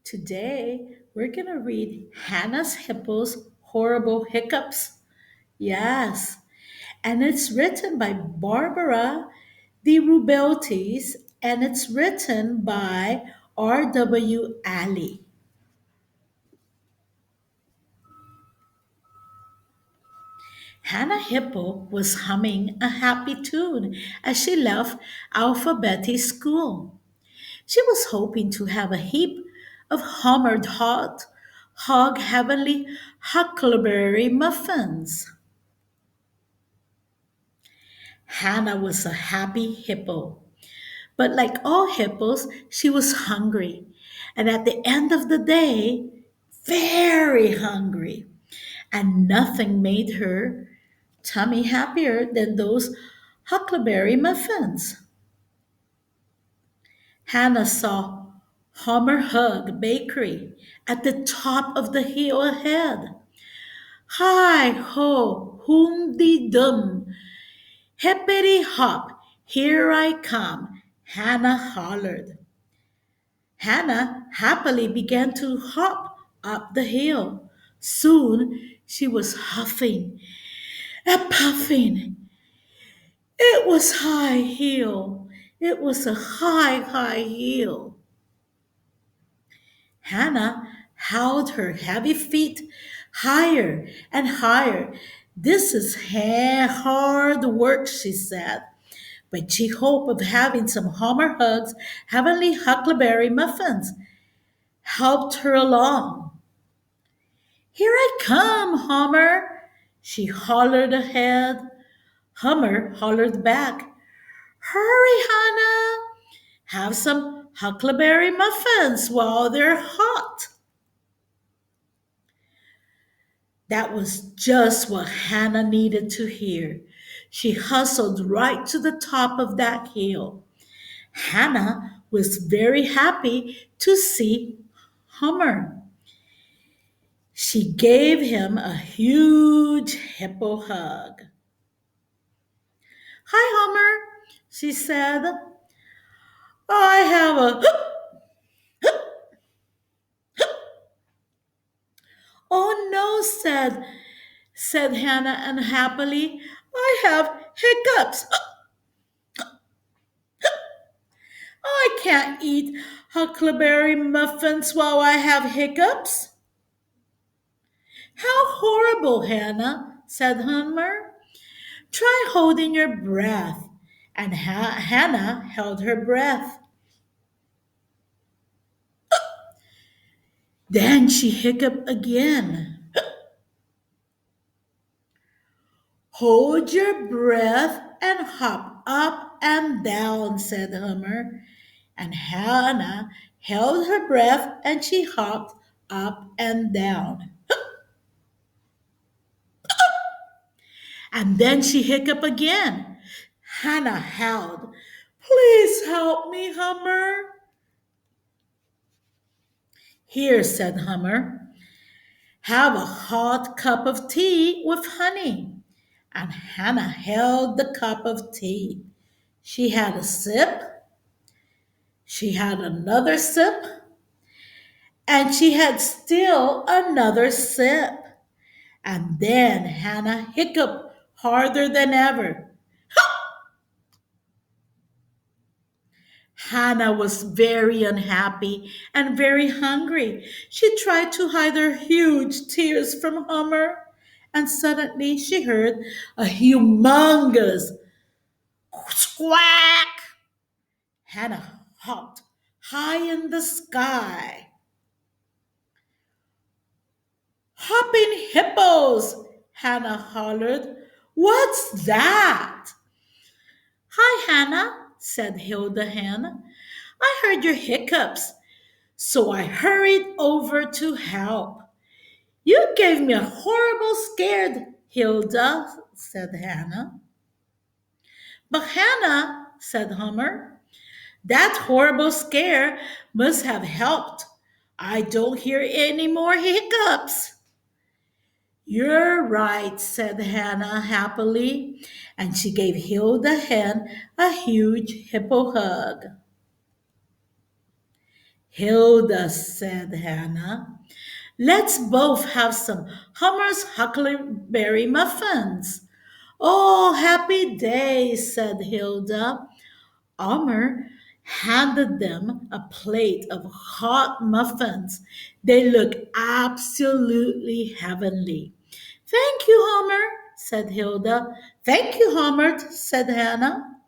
Today, we're going to read Hannah's Hippos Horrible Hiccups. Yes, and it's written by Barbara de Rubeltis and it's written by R.W. Alley. Hannah Hippo was humming a happy tune as she left Alphabetti School. She was hoping to have a heap of hammered hot, hog heavenly huckleberry muffins. Hannah was a happy hippo, but like all hippos, she was hungry. And at the end of the day, very hungry. And nothing made her tummy happier than those huckleberry muffins. Hannah saw Homer Hug Bakery at the top of the hill ahead. Hi ho, whom de dum, hippity hop, here I come, Hannah hollered. Hannah happily began to hop up the hill. Soon she was huffing and puffing. It was high hill. It was a high hill. Hannah held her heavy feet higher and higher. This is hard work, she said, but she hoped of having some Homer Hugs heavenly huckleberry muffins helped her along. Here I come, Homer, she hollered ahead. Homer hollered back, hurry, Hannah, have some huckleberry muffins while they're hot. That was just what Hannah needed to hear. She hustled right to the top of that hill. Hannah was very happy to see Hummer. She gave him a huge hippo hug. Hi, Hummer, she said. I have a. Oh no, said Hannah unhappily. I have hiccups. I can't eat huckleberry muffins while I have hiccups. How horrible, Hannah, said Hummer. Try holding your breath. And Hannah held her breath. Then she hiccuped again. Hold your breath and hop up and down, said Hummer. And Hannah held her breath and she hopped up and down. And then she hiccuped again. Hannah howled, please help me, Hummer. Here, said Hummer, have a hot cup of tea with honey. And Hannah held the cup of tea. She had a sip, she had another sip, and she had still another sip. And then Hannah hiccuped harder than ever. Hannah was very unhappy and very hungry. She tried to hide her huge tears from Hummer, and suddenly she heard a humongous squawk. Hannah hopped high in the sky. Hopping hippos, Hannah hollered. What's that? Hi, Hannah, said Hilda Hen. I heard your hiccups, so I hurried over to help. You gave me a horrible scared, Hilda, said Hannah. But Hannah, said Hummer, that horrible scare must have helped. I don't hear any more hiccups. You're right, said Hannah happily, and she gave Hilda Hen a huge hippo hug. Hilda, said Hannah. Let's both have some Hummer's huckleberry muffins. Oh, happy day, said Hilda. Homer handed them a plate of hot muffins. They looked absolutely heavenly. Thank you, Homer, said Hilda. Thank you, Homer, said Hannah.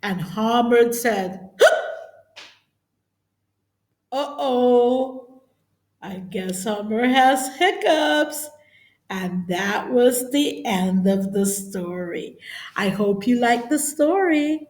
And Homer said, uh-oh, I guess Homer has hiccups. And that was the end of the story. I hope you liked the story.